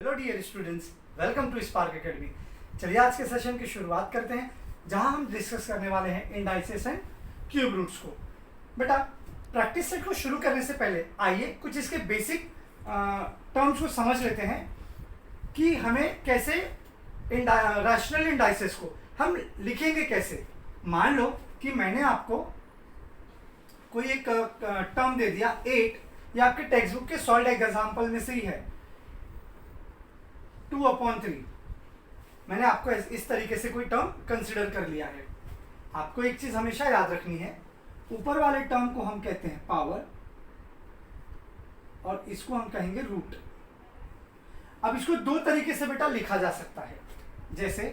Hello dear students, welcome to Spark Academy. चलिए आज के सेशन की शुरुआत करते हैं, जहां हम डिस्कस करने वाले हैं इंडाइसेस एंड क्यूब रूट्स को। बेटा, प्रैक्टिस सेट को शुरू करने से पहले आइए कुछ इसके बेसिक टर्म्स को समझ लेते हैं कि हमें कैसे रैशनल इंडाइसेस को हम लिखेंगे कैसे। मान लो कि मैंने आपको कोई एक टर्म दे दिया 8, या आपके टेक्स्ट बुक के सॉल्व एग्जाम्पल में से ही है 2/3। मैंने आपको इस तरीके से कोई टर्म कंसिडर कर लिया है। आपको एक चीज हमेशा याद रखनी है, ऊपर वाले टर्म को हम कहते हैं पावर और इसको हम कहेंगे रूट। अब इसको दो तरीके से बेटा लिखा जा सकता है, जैसे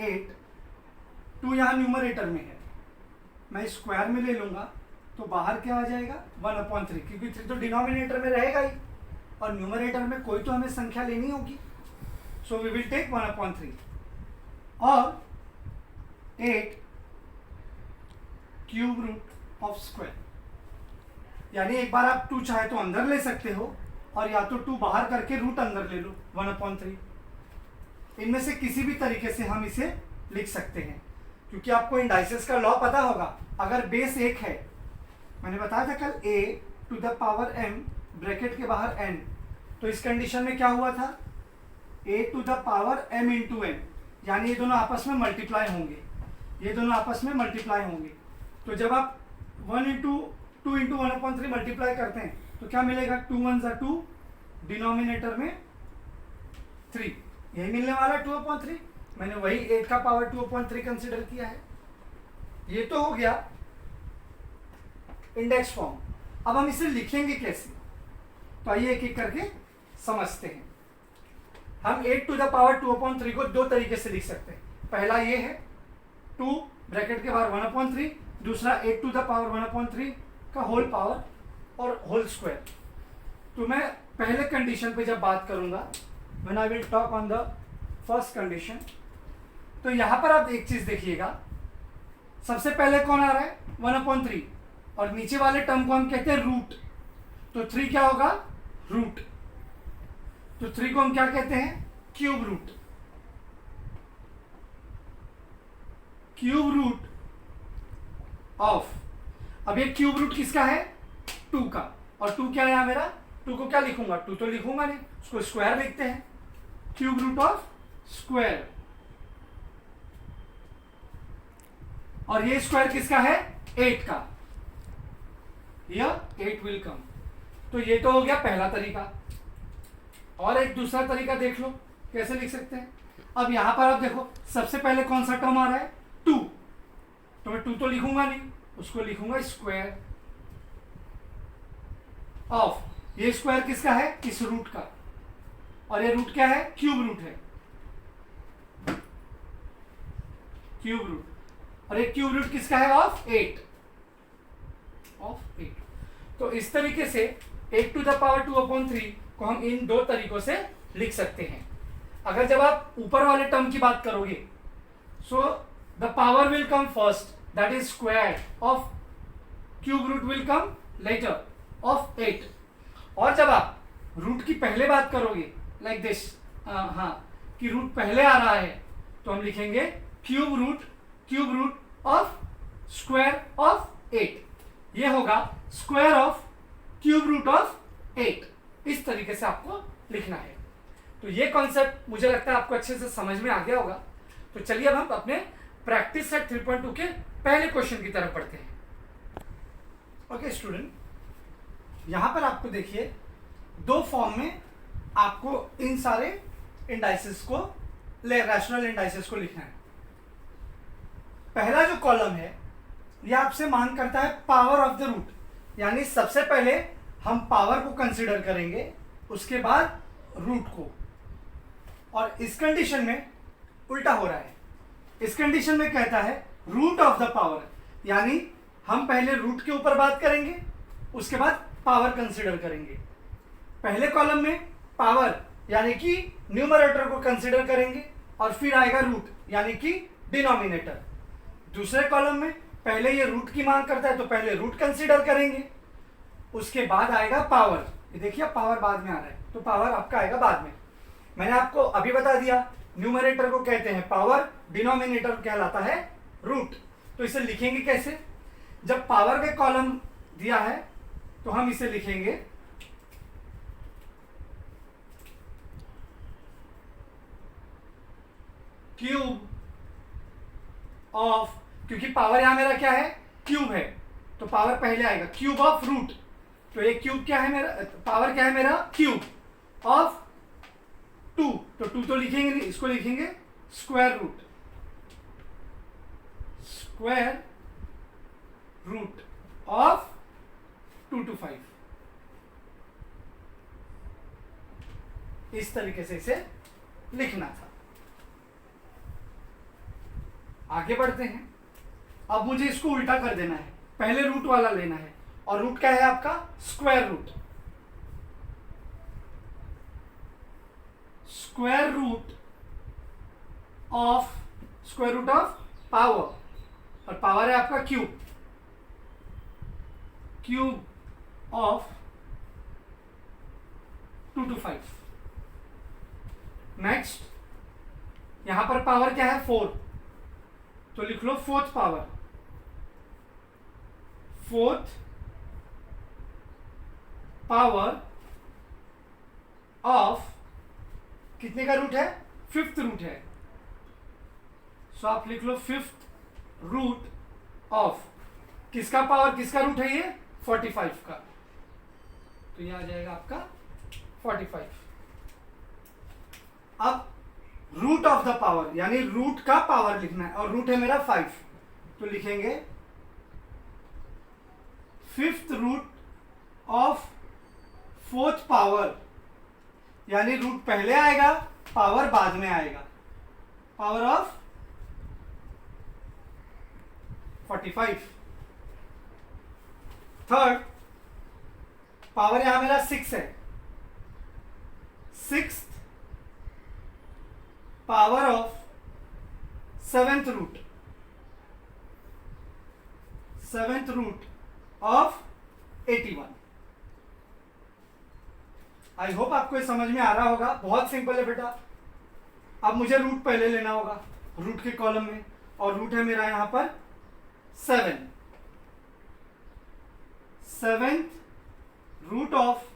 8, 2 यहां न्यूमरेटर में है, मैं स्क्वायर में ले लूंगा तो बाहर क्या आ जाएगा 1/3, क्योंकि 3 तो डिनोमिनेटर में रहेगा ही और न्यूमरेटर में कोई तो हमें संख्या लेनी होगी। So we will take 1/3 और 8 क्यूब रूट ऑफ स्क्वायर, यानी एक बार आप 2 चाहे तो अंदर ले सकते हो और या तो 2 बाहर करके रूट अंदर ले लो 1/3। इनमें से किसी भी तरीके से हम इसे लिख सकते हैं, क्योंकि आपको इंडाइसेस का लॉ पता होगा। अगर बेस 1 है, मैंने बताया था कल a⁴m ब्रैकेट के बाहर n, तो इस कंडीशन में क्या हुआ था a⁴m × n, यानी ये दोनों आपस में मल्टीप्लाई होंगे, ये दोनों आपस में मल्टीप्लाई होंगे। तो जब आप 1 × 2 × 1/3 मल्टीप्लाई करते हैं तो क्या मिलेगा 2 1 = 2, डिनोमिनेटर में 3, यही मिलने वाला 2/3। मैंने वही 8 का पावर 2/3 कंसिडर किया है। ये तो हो गया इंडेक्स फॉर्म। अब हम इसे लिखेंगे कैसे, तो आइए एक एक करके समझते हैं। हम 8⁴ को दो तरीके से लिख सकते हैं। पहला ये है 2 ब्रैकेट के बाहर 1/3, दूसरा 8⁴ का होल पावर और होल स्क्वायर। तो मैं पहले कंडीशन पे जब बात करूंगा, when I will talk on the first condition, तो यहां पर आप एक चीज देखिएगा, सबसे पहले कौन आ रहा है 1/3 और नीचे वाले टर्म को हम कहते हैं रूट। तो 3 क्या होगा रूट, तो 3 को हम क्या कहते हैं cube root. Cube root of, अब ये क्यूब रूट किसका है 2 का, और 2 क्या है मेरा, 2 को क्या लिखूंगा, 2 तो लिखूंगा नहीं, उसको स्क्वायर लिखते हैं, क्यूब रूट ऑफ स्क्वायर। और ये स्क्वायर किसका है 8 का, यह 8 विल कम। तो ये तो हो गया पहला तरीका। और एक दूसरा तरीका देख लो कैसे लिख सकते हैं। अब यहां पर आप देखो, सबसे पहले कौन सा टर्म आ रहा है 2, तो मैं 2 तो लिखूंगा नहीं, उसको लिखूंगा स्क्वायर ऑफ, ये स्क्वायर किसका है इस रूट का, और ये रूट क्या है क्यूब रूट है, क्यूब रूट, और ये क्यूब रूट किसका है ऑफ 8। तो इस तरीके से 8⁴ को हम इन दो तरीकों से लिख सकते हैं। अगर जब आप ऊपर वाले टर्म की बात करोगे, so the power will come first, that is square of cube root will come later of 8। और जब आप रूट की पहले बात करोगे लाइक दिस, कि रूट पहले आ रहा है, तो हम लिखेंगे cube root of square of 8। ये होगा square of cube root of 8। इस तरीके से आपको लिखना है। तो ये कॉन्सेप्ट मुझे लगता है आपको अच्छे से समझ में आ गया होगा। तो चलिए अब हम अपने प्रैक्टिस सेट 3.2 के पहले क्वेश्चन की तरफ बढ़ते हैं। ओके स्टूडेंट, यहां पर आपको देखिए दो फॉर्म में आपको इन सारे इंडाइसेस को, रैशनल इंडाइसेस को लिखना है। पहला जो कॉलम है ये आपसे मांग करता है पावर ऑफ द रूट, यानी सबसे पहले हम पावर को कंसीडर करेंगे, उसके बाद रूट को। और इस कंडीशन में उल्टा हो रहा है। इस कंडीशन में कहता है रूट ऑफ द पावर, यानी हम पहले रूट के ऊपर बात करेंगे, उसके बाद पावर कंसीडर करेंगे। पहले कॉलम में पावर यानी कि न्यूमरेटर को कंसीडर करेंगे और फिर आएगा रूट यानी कि डिनोमिनेटर। दूसरे कॉलम में पहले ये रूट की मांग करता है तो पहले रूट कंसीडर करेंगे, उसके बाद आएगा पावर। ये देखिए पावर बाद में आ रहा है, तो पावर आपका आएगा बाद में। मैंने आपको अभी बता दिया, न्यूमरेटर को कहते हैं पावर, डिनोमिनेटर कहलाता है रूट। तो इसे लिखेंगे कैसे? जब पावर का कॉलम दिया है तो हम इसे लिखेंगे क्यूब ऑफ, क्योंकि पावर यहां मेरा क्या है? क्यूब है, तो पावर पहले आएगा, क्यूब ऑफ रूट। तो एक क्यूब क्या है मेरा, पावर क्या है मेरा? क्यूब ऑफ 2, तो 2 तो लिखेंगे नहीं, इसको लिखेंगे square root, square root of 2 to 5। इस तरीके से इसे लिखना था। आगे बढ़ते हैं। अब मुझे इसको उल्टा कर देना है, पहले रूट वाला लेना है, और रूट क्या है आपका? Square root, square root of, square root of power, और पावर है आपका cube, cube of 2 to 5। Next, यहां पर पावर क्या है? 4, तो लिख लो fourth power, fourth power of, कितने का रूट है? 5th रूट है, सो आप लिख लो 5th रूट ऑफ, किसका पावर, किसका रूट है ये? 45 का, तो ये आ जाएगा आपका 45। अब रूट ऑफ द पावर, यानी रूट का पावर लिखना है, और रूट है मेरा 5, तो लिखेंगे 5th root of 4th power, यानी रूट पहले आएगा, पावर बाद में आएगा, पावर ऑफ 45। थर्ड पावर यहां मेरा 6 है, 6th power of 7th root, 7th root of 81। I hope आपको ये समझ में आ रहा होगा, बहुत सिंपल है बेटा। अब मुझे रूट पहले लेना होगा रूट के कॉलम में, और रूट है मेरा यहां पर 7, 7th root of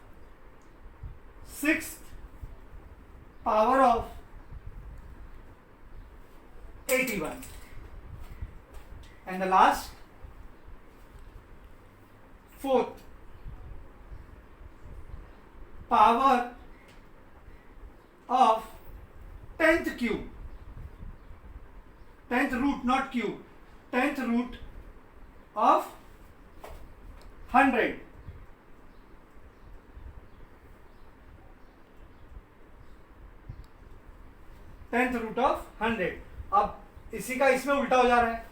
6th power of 81, and the last 4th power of 10th cube, 10th root not cube, 10th root of 100, 10th root of 100। अब इसी का इसमें उल्टा हो जा रहा है,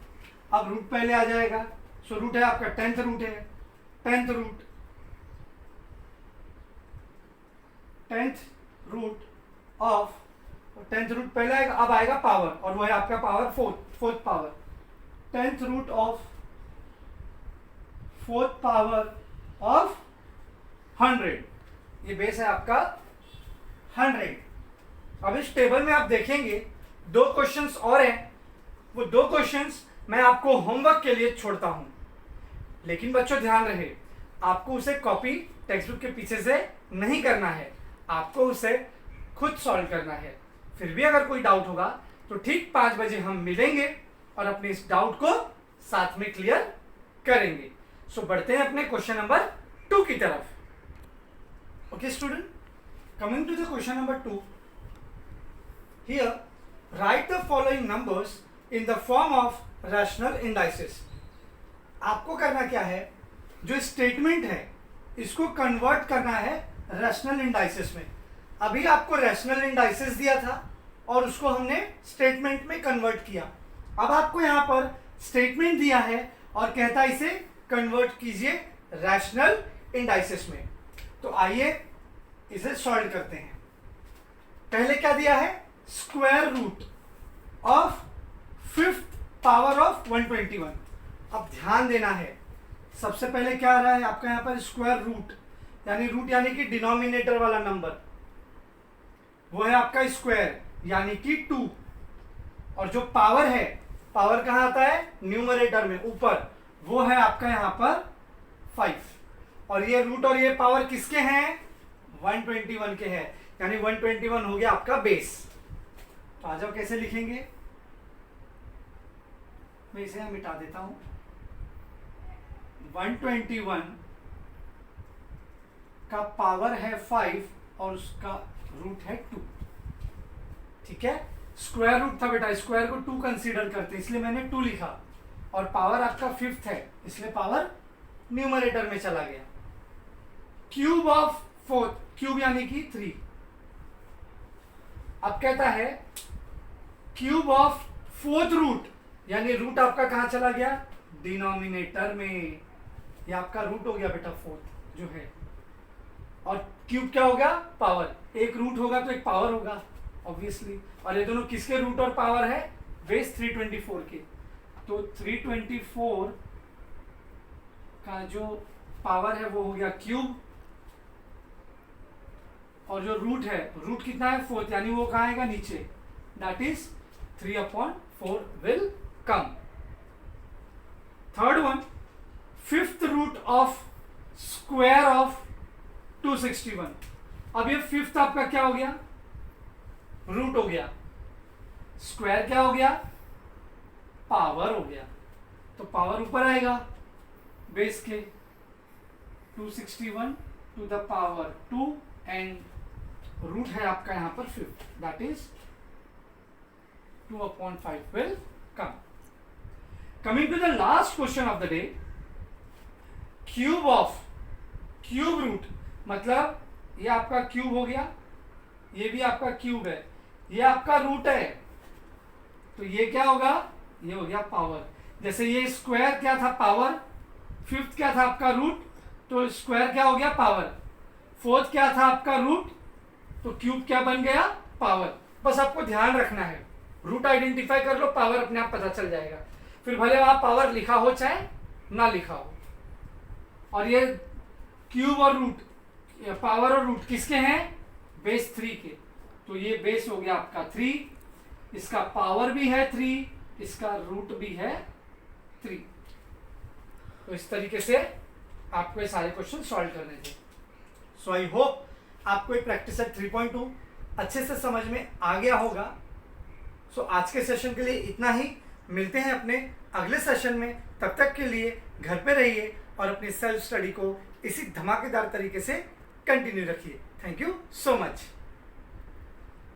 अब रूट पहले आ जाएगा, सो रूट है आपका 10th रूट है, 10th root, 10th root of, 10th root पहले आएगा, अब आएगा पावर, और वो है आपका power 4th power, 10th root of 4th power of 100, ये बेस है आपका 100। अब इस टेबल में आप देखेंगे 2 क्वेश्चंस और हैं, वो 2 क्वेश्चंस मैं आपको होमवर्क के लिए छोड़ता हूं, लेकिन बच्चों ध्यान रहे, आपको उसे कॉपी टेक्स्ट बुक के पीछे से नहीं करना है, आपको उसे खुद सॉल्व करना है। फिर भी अगर कोई डाउट होगा तो ठीक 5 बजे हम मिलेंगे और अपने इस डाउट को साथ में क्लियर करेंगे। सो बढ़ते हैं अपने क्वेश्चन नंबर 2 की तरफ। Okay student, coming to the question number 2, here write the following numbers in the form of rational indices. आपको करना क्या है, जो स्टेटमेंट है इसको कन्वर्ट करना है रैशनल इंडाइसेस में। अभी आपको रैशनल इंडाइसेस दिया था और उसको हमने स्टेटमेंट में कन्वर्ट किया। अब आपको यहाँ पर स्टेटमेंट दिया है और कहता है इसे कन्वर्ट कीजिए रैशनल इंडाइसेस में। तो आइए इसे सॉल्व करते हैं। पहले क्या दिया है, square root of 5th power of 121। अब ध्यान देना है, सबसे पहले क्या आ रहा है आपका यहाँ पर स्क्वायर रूट, यानी रूट यानी कि डिनोमिनेटर वाला नंबर। वो है आपका स्क्वायर यानी कि 2, और जो पावर है, पावर कहाँ आता है, न्यूमरेटर में ऊपर, वो है आपका यहाँ पर 5, और ये रूट और ये पावर किसके हैं, 121 के हैं, यानी 121 हो गया आपका बेस। तो आ जाओ कैसे लिखेंगे, मैं इसे यहाँ मिटा देता हूं। 121 का पावर है 5 और उसका रूट है 2, ठीक है। स्क्वायर रूट था बेटा, स्क्वायर को 2 कंसीडर करते हैं, इसलिए मैंने 2 लिखा, और पावर आपका 5th है, इसलिए पावर न्यूमरेटर में चला गया। क्यूब ऑफ 4th, क्यूब यानी कि 3। अब कहता है क्यूब ऑफ 4th रूट, यानी रूट आपका कहां चला गया, डिनोमिनेटर में, ये आपका रूट हो गया बेटा 4th जो है, और क्यूब क्या होगा, पावर, एक रूट होगा तो एक पावर होगा ऑब्वियसली, और ये दोनों किसके रूट और पावर है, बेस 324 के। तो 324 का जो पावर है वो हो गया क्यूब, और जो रूट है, रूट कितना है 4th, यानी वो कहाँ आएगा, नीचे, that is 3/4 will come. Third one, 5th root of square of 261। अब ये 5th आपका क्या हो गया, रूट हो गया, स्क्वायर क्या हो गया, पावर हो गया, तो पावर ऊपर आएगा बेस के, 261 to the power 2, and root है आपका यहां पर 5, that is 2/5 will come. Coming to the last question of the day, cube of, cube root मतलब ये आपका क्यूब हो गया, ये भी आपका क्यूब है, ये आपका रूट है, तो ये क्या होगा, ये हो गया पावर। जैसे ये स्क्वायर क्या था, पावर, 5th क्या था आपका रूट, तो स्क्वायर क्या हो गया, पावर, 4th क्या था आपका रूट, तो क्यूब क्या बन गया, पावर। बस आपको ध्यान रखना है, रूट आइडेंटिफाई कर लो, पावर अपने आप पता चल जाएगा, फिर भले वहां पावर लिखा हो चाहे ना लिखा हो। और ये क्यूब और रूट, पावर और रूट किसके हैं, बेस 3 के, तो ये बेस हो गया आपका 3, इसका पावर भी है 3, इसका रूट भी है 3। तो इस तरीके से आपको ये सारे क्वेश्चन सॉल्व करने थे। सो आई होप आपको ये प्रैक्टिस सेट 3.2 अच्छे से समझ में आ गया होगा। सो आज के सेशन के लिए इतना ही, मिलते हैं अपने अगले सेशन में, तब तक के लिए घर पे रहिए और अपनी सेल्फ स्टडी को इसी धमाकेदार तरीके से कंटिन्यू रखिए। Thank you so much.